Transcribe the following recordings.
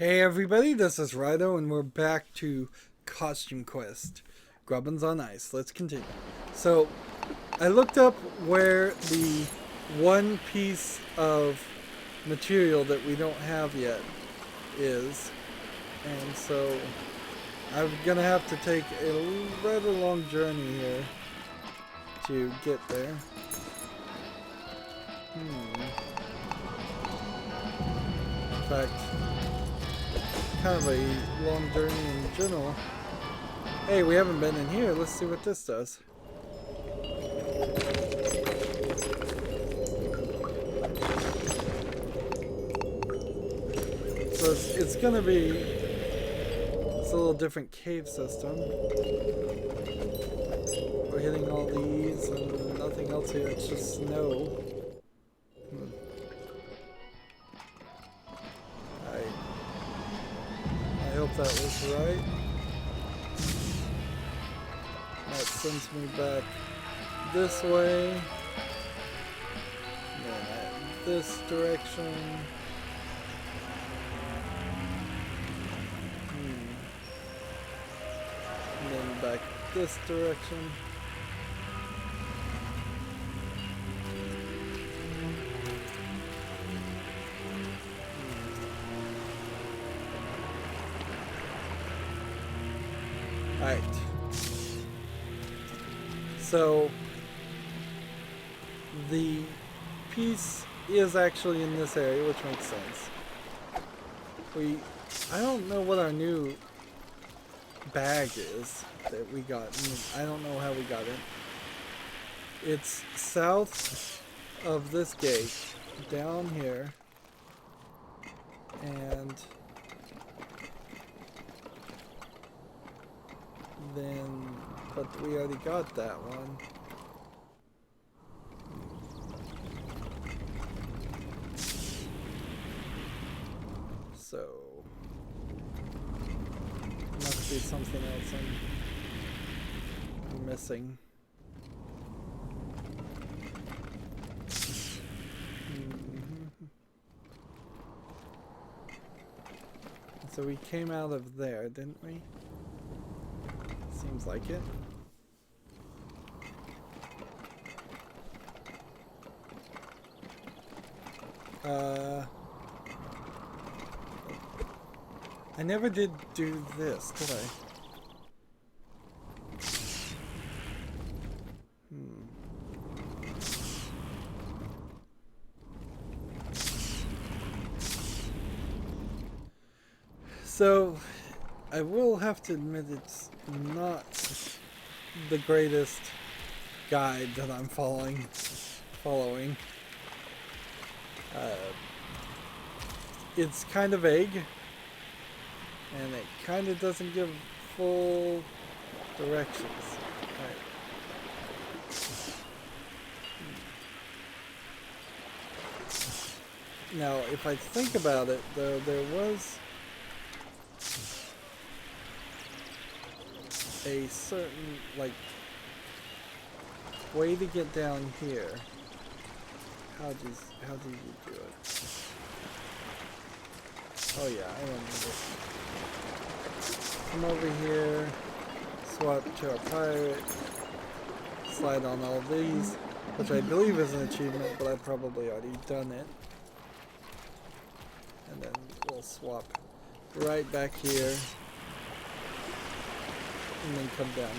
Hey everybody, this is Rydo and we're back to Costume Quest. Grubbins on Ice. Let's continue. So, I looked up where the one piece of material that we don't have yet is. And so, I'm gonna have to take a rather long journey here to get there. In fact, kind of a long journey in general. Hey, we haven't been in here. Let's see what this does. So it's gonna be a little different cave system. We're hitting all these and nothing else here. It's just snow. I hope that was right. That sends me back this way. And then this direction. And then back this direction. Alright. So the piece is actually in this area, which makes sense. I don't know what our new bag is that we got. I don't know how we got it. It's south of this gate, down here, and then, but we already got that one. So, must be something else I'm missing. So we came out of there, didn't we? Seems like it. I never did do this, did I? So, I will have to admit it's not the greatest guide that I'm following. It's kind of vague, and it kind of doesn't give full directions. Right. Now, if I think about it, though, there was a certain, like, way to get down here. How do you do it? Oh yeah, I remember this. Come over here, swap to our pirate, slide on all these, which I believe is an achievement, but I've probably already done it. And then we'll swap right back here. And then come down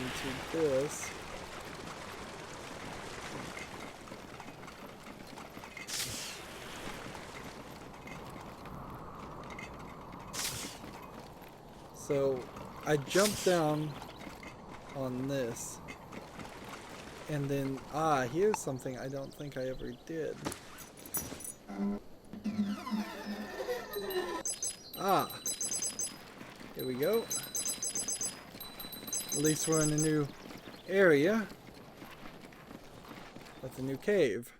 to this. So I jumped down on this. And then, here's something I don't think I ever did. Here we go. At least we're in a new area with a new cave.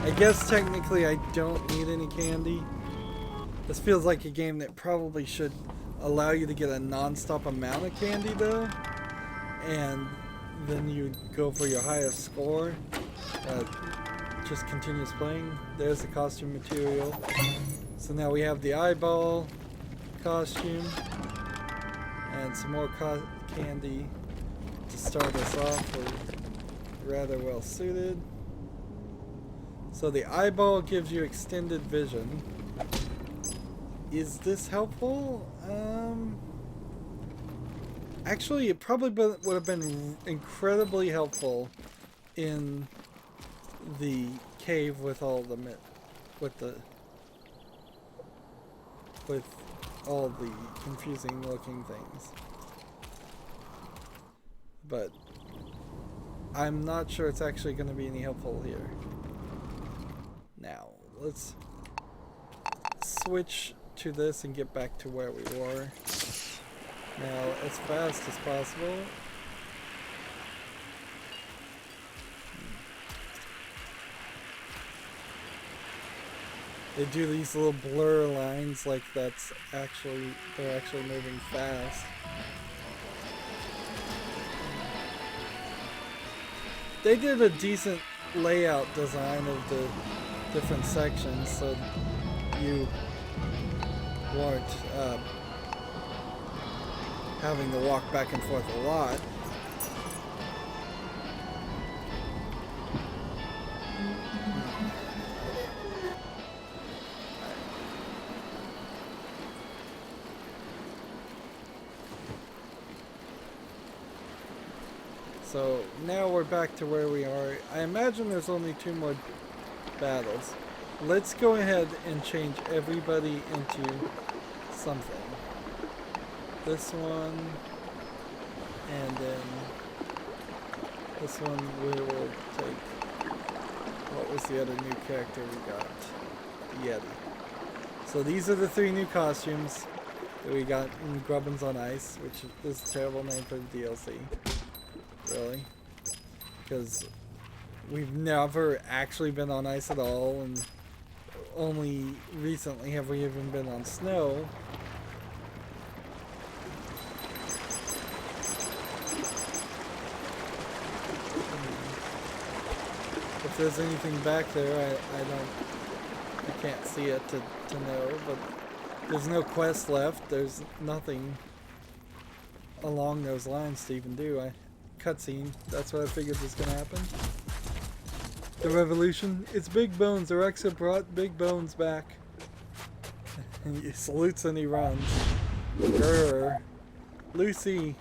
I guess technically I don't need any candy. This feels like a game that probably should allow you to get a non-stop amount of candy though. And then you go for your highest score. just continues playing. There's the costume material. So now we have the eyeball costume and some more candy to start us off. We're rather well suited. So the eyeball gives you extended vision. Is this helpful? Actually, it probably would have been incredibly helpful in the cave with all the with all the confusing looking things. But I'm not sure it's actually going to be any helpful here. Now, let's switch to this and get back to where we were. Now, as fast as possible. They do these little blur lines like they're actually moving fast. They did a decent layout design of the different sections so you weren't having to walk back and forth a lot. So now we're back to where we are. I imagine there's only 2 more battles. Let's go ahead and change everybody into something. This one, and then this one we will take. What was the other new character we got? The Yeti. So these are the 3 new costumes that we got in Grubbins on Ice, which is a terrible name for the DLC. Really, because we've never actually been on ice at all, and only recently have we even been on snow. If there's anything back there, I can't see it to know, but there's no quest left. There's nothing along those lines to even do. Cutscene. That's what I figured was going to happen. The revolution. It's Big Bones. Araxia brought Big Bones back. And he salutes and he runs. Grr. Lucy.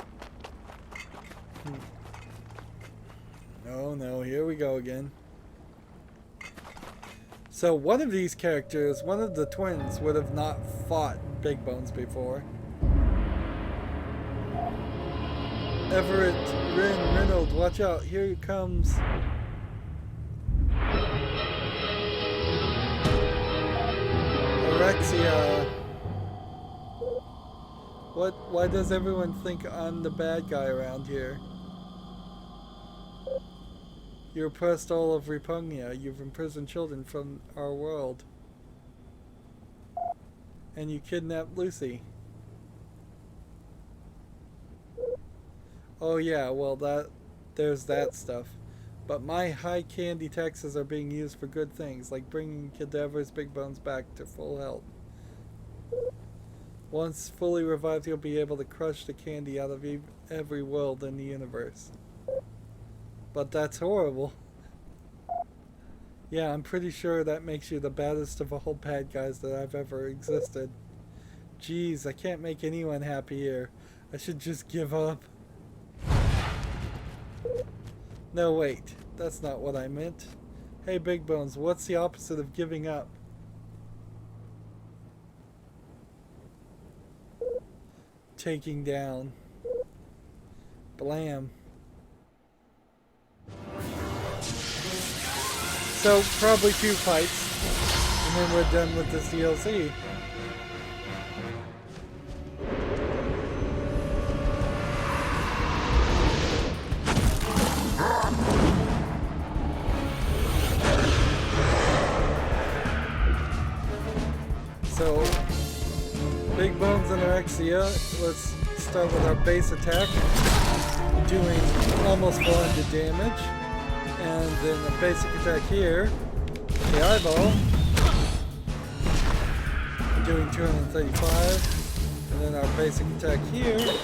No, here we go again. So one of these characters, one of the twins, would have not fought Big Bones before. Everett, Reynolds, watch out, here it comes. Araxia. Why does everyone think I'm the bad guy around here? You oppressed all of Repugia. You've imprisoned children from our world. And you kidnapped Lucy. Oh yeah, well there's that stuff. But my high candy taxes are being used for good things, like bringing Cadaver's Big Bones back to full health. Once fully revived, he'll be able to crush the candy out of every world in the universe. But that's horrible. Yeah, I'm pretty sure that makes you the baddest of all bad guys that I've ever existed. Jeez, I can't make anyone happy here. I should just give up. No, wait. That's not what I meant. Hey, Big Bones, what's the opposite of giving up? Taking down. Blam. So, probably 2 fights, and then we're done with this DLC. So, Big Bones and Araxia, let's start with our base attack, doing almost 400 damage, and then a basic attack here, the eyeball. Doing 235. And then our basic attack here. Doing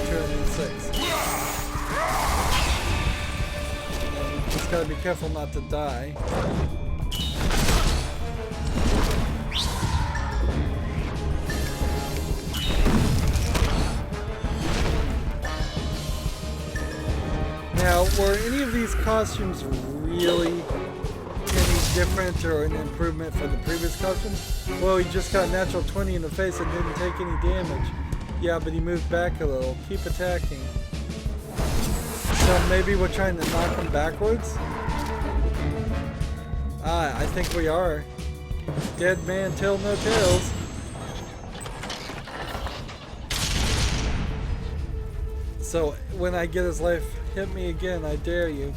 206. And just gotta be careful not to die. Now, were any of these costumes really any different or an improvement from the previous costumes? Well, he just got a natural 20 in the face and didn't take any damage. Yeah, but he moved back a little. Keep attacking. So maybe we're trying to knock him backwards? Ah, I think we are. Dead man tell no tales. So when I get his life, hit me again, I dare you.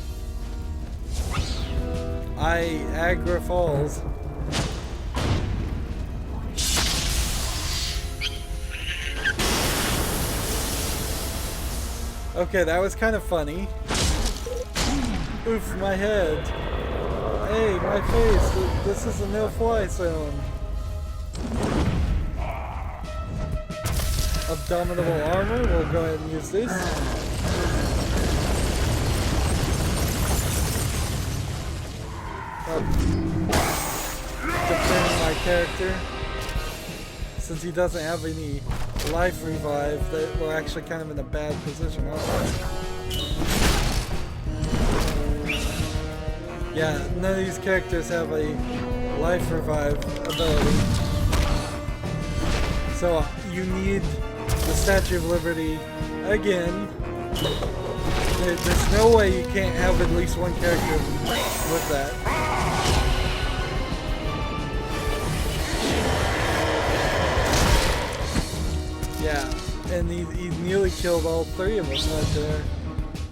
Agra Falls. Okay, that was kind of funny. Oof, my head. Hey, my face. This is a no-fly zone. Abominable armor. We'll go ahead and use this. Defend my character. Since he doesn't have any life revive, that we're actually kind of in a bad position, aren't we? Yeah, none of these characters have a life revive ability. So you need the Statue of Liberty again. There's no way you can't have at least one character with that. Yeah, and he nearly killed all three of us right there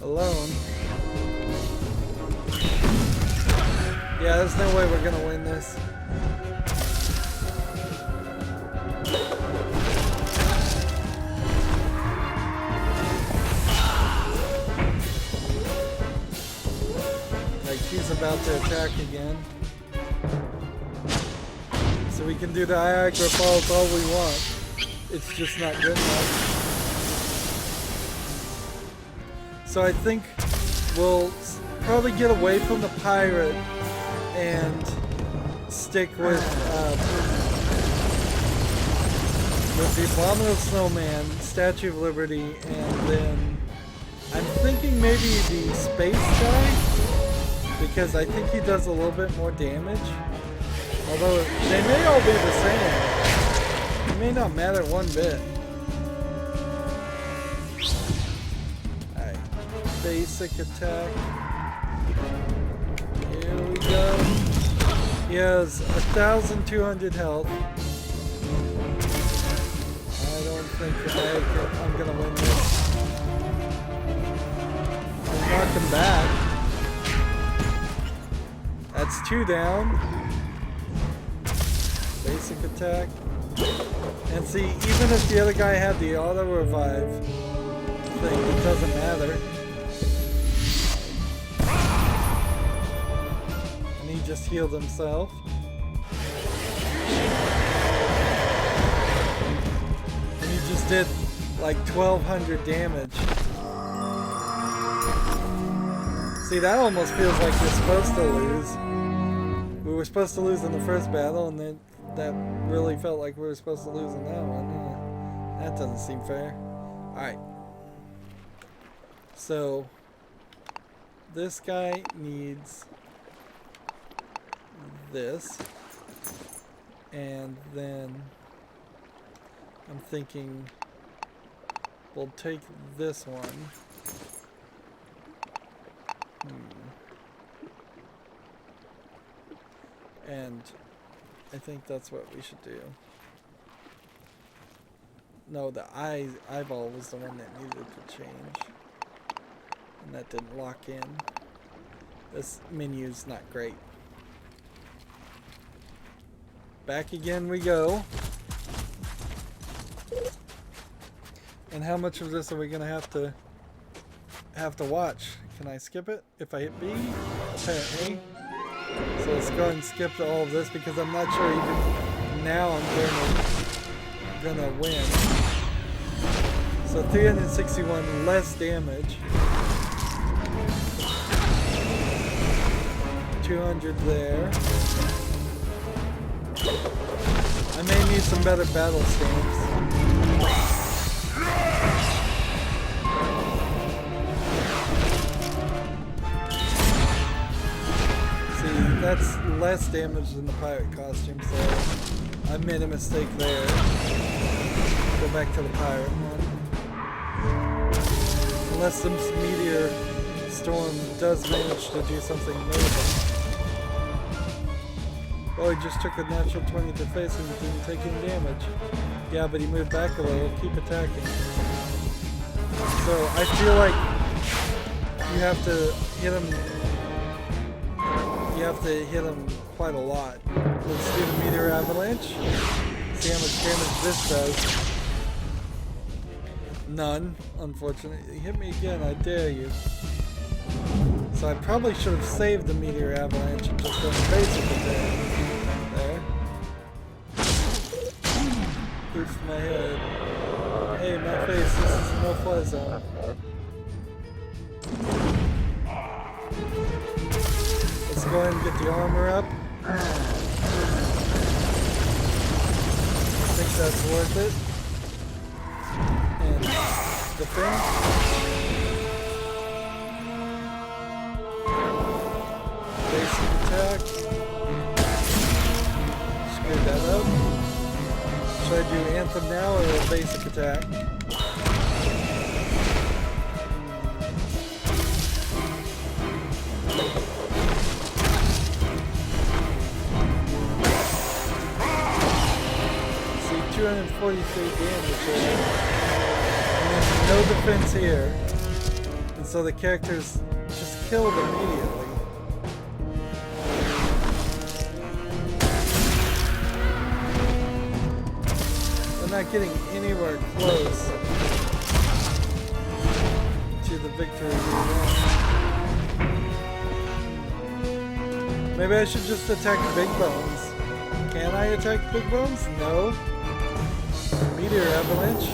alone. Yeah, there's no way we're gonna win this. Like, he's about to attack again. So we can do the Niagara Falls all we want. It's just not good enough. So I think we'll probably get away from the pirate and stick with the Abominable Snowman, Statue of Liberty, and then I'm thinking maybe the space guy, because I think he does a little bit more damage. Although they may all be the same. It may not matter one bit. Alright. Basic attack. Here we go. He has 1,200 health. I don't think I'm gonna win this. I'll knock him back. That's 2 down. Basic attack. And see, even if the other guy had the auto revive thing, it doesn't matter. And he just healed himself. And he just did like 1,200 damage. See, that almost feels like we're supposed to lose. We were supposed to lose in the first battle, and then that really felt like we were supposed to lose in that one. That doesn't seem fair. Alright. So, this guy needs this. And then I'm thinking we'll take this one. And I think that's what we should do. No, the eyeball was the one that needed to change. And that didn't lock in. This menu's not great. Back again we go. And how much of this are we gonna have to watch? Can I skip it if I hit B? apparently. So let's go ahead and skip to all of this because I'm not sure even now I'm gonna win. So 361 less damage. 200 there. I may need some better battle stamps. See, that's less damage than the pirate costume, so I made a mistake there. Go back to the pirate one. Unless some meteor storm does manage to do something amazing. Oh, he just took a natural 20 to face and didn't take any damage. Yeah, but he moved back a little. Keep attacking. So I feel like you have to hit him. You have to hit him quite a lot. Let's do the meteor avalanche. See how much damage this does. None, unfortunately. Hit me again, I dare you. So I probably should have saved the meteor avalanche and just done the basic attack. There. Oof, my head. Hey, my face, this is a no-fly zone. Let's go ahead and get the armor up. I think that's worth it. And defend. Basic attack. Screwed that up. Should I do Anthem now or a basic attack? See, 243 damage there. And no defense here. And so the character's just killed immediately. Not getting anywhere close to the victory we want. Maybe I should just attack Big Bones. Can I attack Big Bones? No. Meteor avalanche.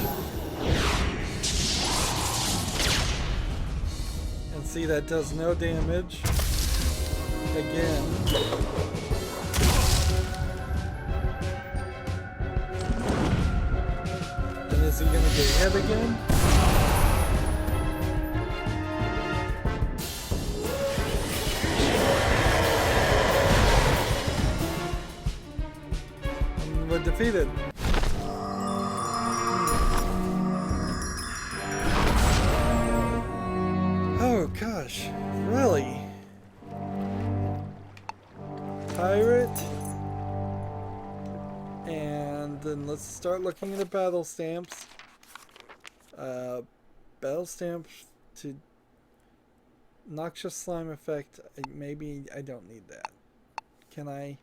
And see, that does no damage. Again. Is he gonna get hit again? And we're defeated. Oh gosh, really? Pirate? And then let's start looking at the battle stamps. Battle stamps to noxious slime effect. Maybe I don't need that. Can I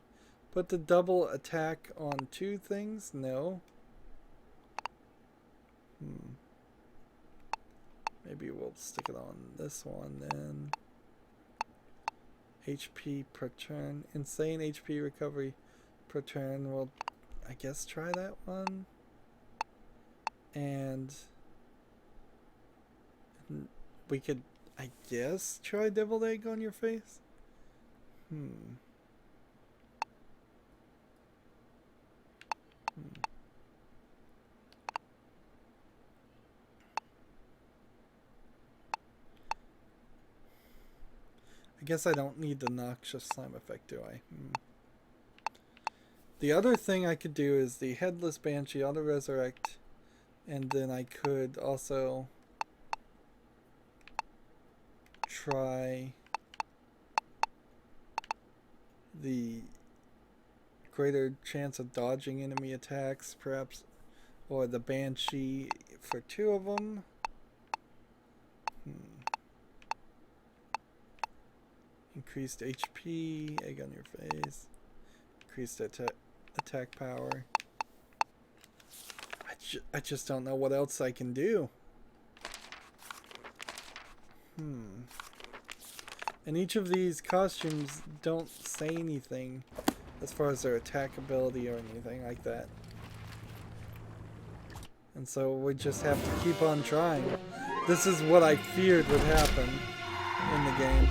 put the double attack on two things? No. Maybe we'll stick it on this one then. HP per turn. Insane HP recovery per turn. Well, I guess try that one. And we could, I guess, try deviled egg on your face. I guess I don't need the noxious slime effect, do I? The other thing I could do is the headless banshee auto resurrect, and then I could also try the greater chance of dodging enemy attacks, perhaps, or the banshee for two of them. Increased HP, egg on your face, increased attack power. I just don't know what else I can do. And each of these costumes don't say anything as far as their attack ability or anything like that. And so we just have to keep on trying. This is what I feared would happen in the game.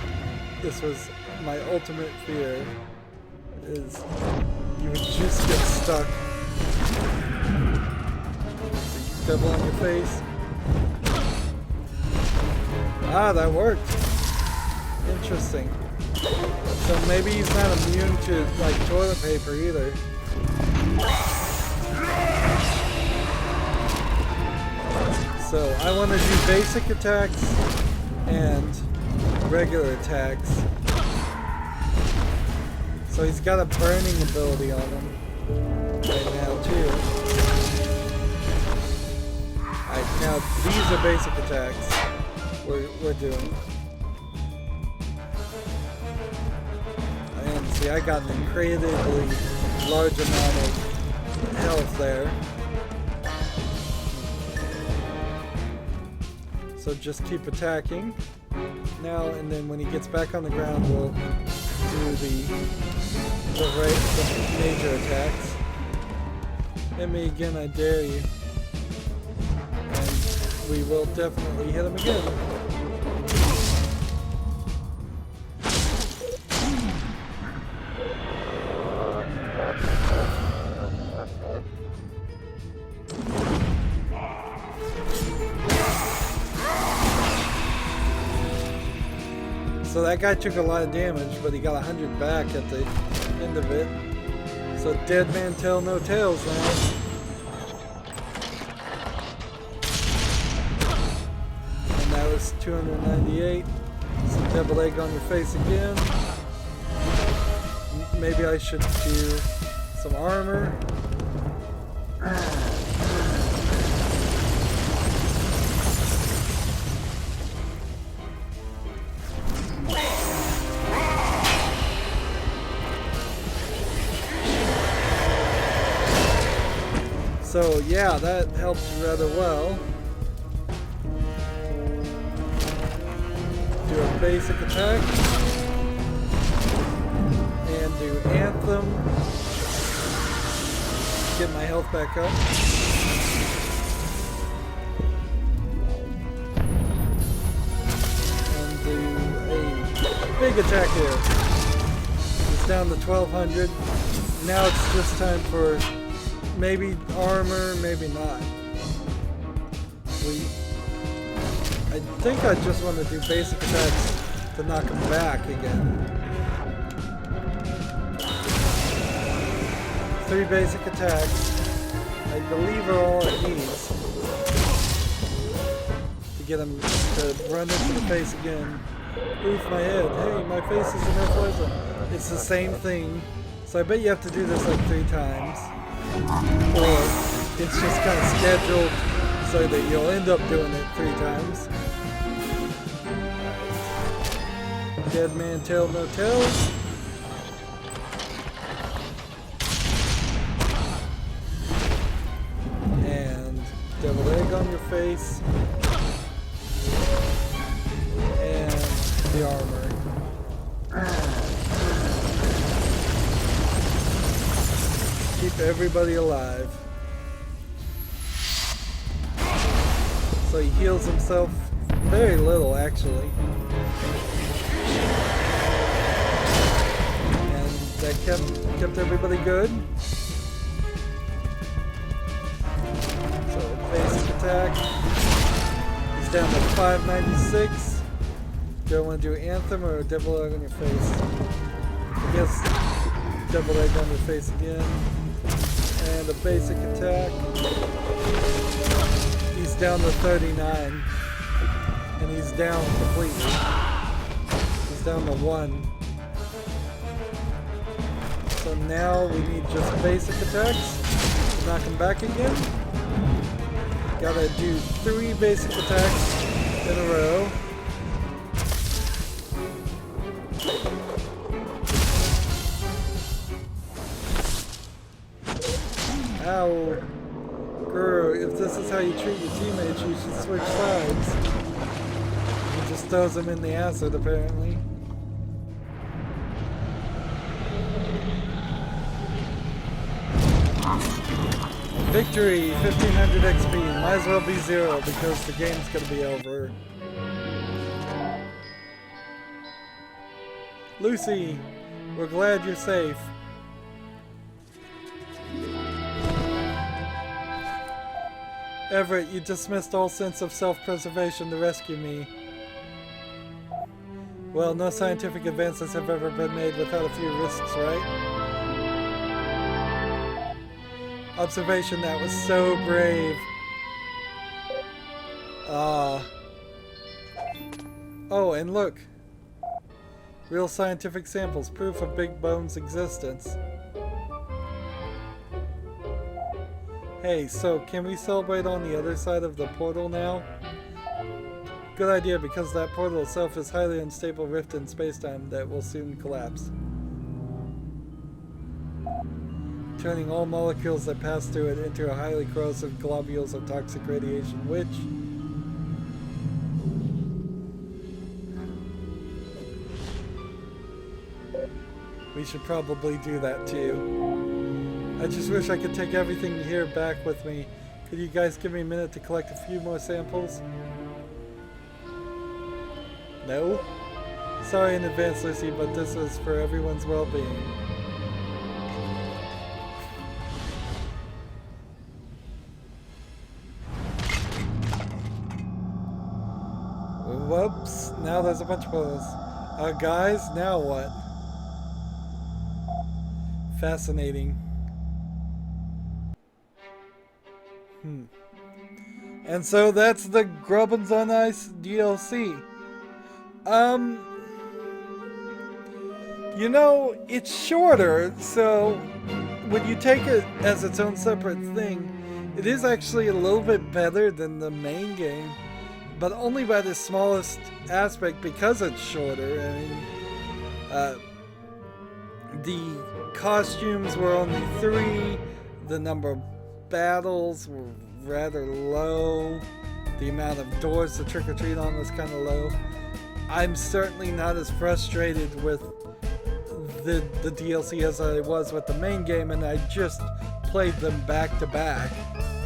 This was my ultimate fear, is you would just get stuck. Double on your face. Ah, that worked. Interesting. So maybe he's not immune to like toilet paper either. So I want to do basic attacks and regular attacks. So he's got a burning ability on him right now too. Alright, now these are basic attacks we're doing. And see, I got an incredibly large amount of health there. So just keep attacking now, and then when he gets back on the ground, we'll do the major attacks. Hit me again, I dare you. And we will definitely hit him again. So that guy took a lot of damage, but he got 100 back at the end of it. So dead man tell no tales now. And that was 298. Some devil egg on your face again. Maybe I should do some armor. So yeah, that helped rather well. Do a basic attack. And do Anthem. Get my health back up. And do a big attack here. It's down to 1200. Now it's just time for maybe armor, maybe not. I think I just want to do basic attacks to knock him back again. 3 basic attacks, I believe, are all it needs to get him to run into the face again. Oof, my head. Hey, my face is in no poison. It's the same thing. So I bet you have to do this like 3 times. Or it's just kind of scheduled so that you'll end up doing it 3 times. Dead man tell no tales. And devil egg on your face. And the armor. Keep everybody alive. So he heals himself very little, actually. And that kept everybody good. So basic attack. He's down to 596. Do I want to do Anthem or Devil Egg on your face? I guess Devil Egg on your face again. And a basic attack. He's down to 39. And he's down completely. He's down to 1. So now we need just basic attacks. Knock him back again. Gotta do 3 basic attacks in a row. Ow. Girl, if this is how you treat your teammates, you should switch sides. He just throws them in the acid, apparently. Victory, 1500 XP. Might as well be 0 because the game's gonna be over. Lucy, we're glad you're safe. Everett, you dismissed all sense of self-preservation to rescue me. Well, no scientific advances have ever been made without a few risks, right? Observation, that was so brave. Oh, and look. Real scientific samples, proof of Big Bone's existence. Hey, so can we celebrate on the other side of the portal now? Good idea, because that portal itself is highly unstable rift in spacetime that will soon collapse. Turning all molecules that pass through it into a highly corrosive globules of toxic radiation, which... we should probably do that too. I just wish I could take everything here back with me. Could you guys give me a minute to collect a few more samples? No? Sorry in advance, Lucy, but this is for everyone's well-being. Whoops, now there's a bunch of those. Guys, now what? Fascinating. And so that's the Grubbins on Ice DLC. You know, it's shorter, so when you take it as its own separate thing, it is actually a little bit better than the main game, but only by the smallest aspect because it's shorter. I mean, the costumes were only 3, the number of battles were rather low, the amount of doors to trick-or-treat on was kind of low. I'm certainly not as frustrated with the DLC as I was with the main game, and I just played them back to back,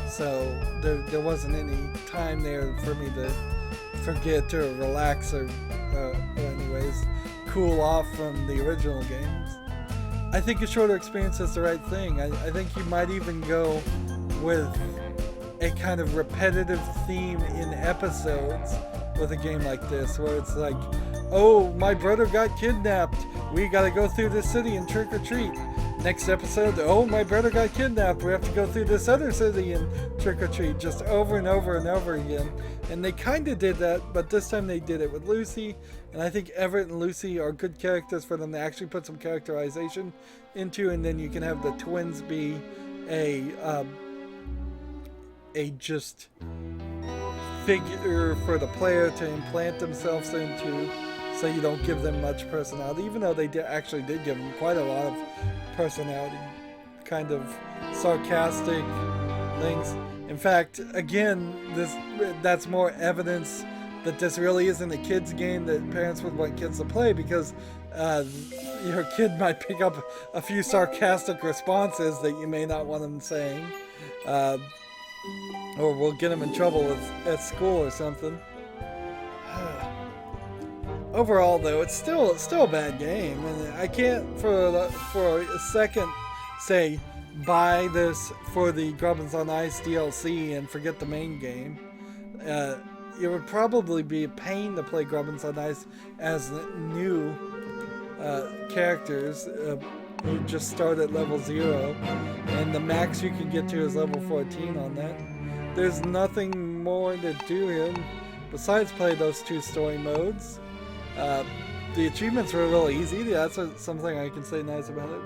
so there wasn't any time there for me to forget or relax or anyways cool off from the original games. I think a shorter experience is the right thing. I think you might even go with a kind of repetitive theme in episodes with a game like this, where it's like, oh, my brother got kidnapped, we gotta go through this city and trick or treat. Next episode, oh, my brother got kidnapped, we have to go through this other city and trick or treat, just over and over and over again. And they kind of did that, but this time they did it with Lucy, and I think Everett and Lucy are good characters for them to actually put some characterization into, and then you can have the twins be a just figure for the player to implant themselves into, so you don't give them much personality, even though they actually did give them quite a lot of personality, kind of sarcastic things. In fact, again, that's more evidence that this really isn't a kids game that parents would want kids to play, because your kid might pick up a few sarcastic responses that you may not want them saying, or will get them in trouble at school or something. Overall, though, it's still a bad game, and I can't for a second say buy this for the Grubbins on Ice DLC and forget the main game. It would probably be a pain to play Grubbins on Ice as new characters who just start at level 0, and the max you can get to is level 14 on that. There's nothing more to do here besides play those 2 story modes. The achievements were real easy. That's something I can say nice about it.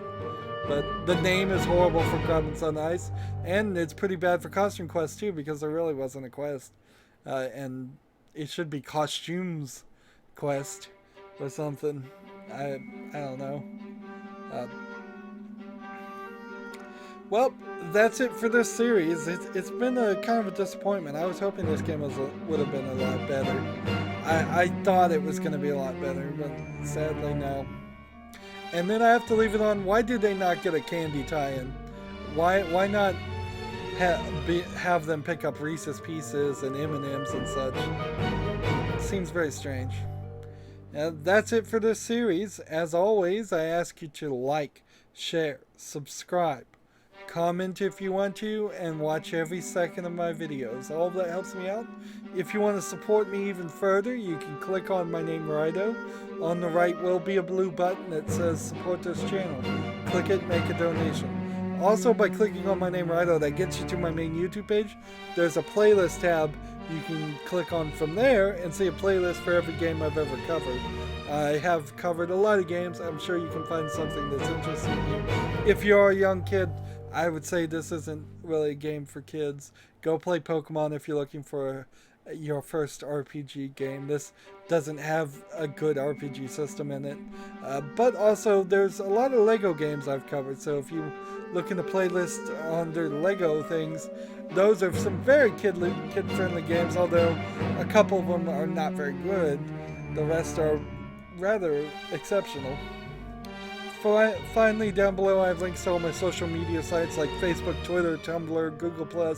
But the name is horrible for Grubbins on Ice, and it's pretty bad for Costume Quest too, because there really wasn't a quest. And it should be Costumes Quest or something. I don't know. Well, that's it for this series. It's been a kind of a disappointment. I was hoping this game would have been a lot better. I thought it was going to be a lot better, but sadly no. And then I have to leave it on, why did they not get a candy tie-in? Why not have them pick up Reese's Pieces and M&Ms and such. It seems very strange. That's it for this series. As always, I ask you to like, share, subscribe, comment if you want to, and watch every second of my videos. All of that helps me out. If you want to support me even further, you can click on my name, Rydo. On the right will be a blue button that says support this channel. Click it, make a donation. Also, by clicking on my name, Rydo, that gets you to my main YouTube page. There's a playlist tab you can click on from there and see a playlist for every game I've ever covered. I have covered a lot of games. I'm sure you can find something that's interesting to you. If you're a young kid, I would say this isn't really a game for kids. Go play Pokemon if you're looking for your first RPG game. This doesn't have a good RPG system in it. But also, there's a lot of Lego games I've covered. So if you look in the playlist under Lego things, those are some very kid-friendly games, although a couple of them are not very good. The rest are rather exceptional. Finally, down below I have links to all my social media sites like Facebook, Twitter, Tumblr, Google+,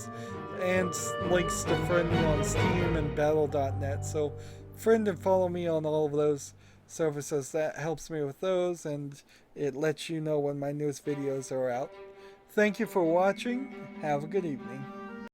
and links to friend me on Steam and Battle.net. So friend and follow me on all of those services. That helps me with those, and it lets you know when my newest videos are out. Thank you for watching. Have a good evening.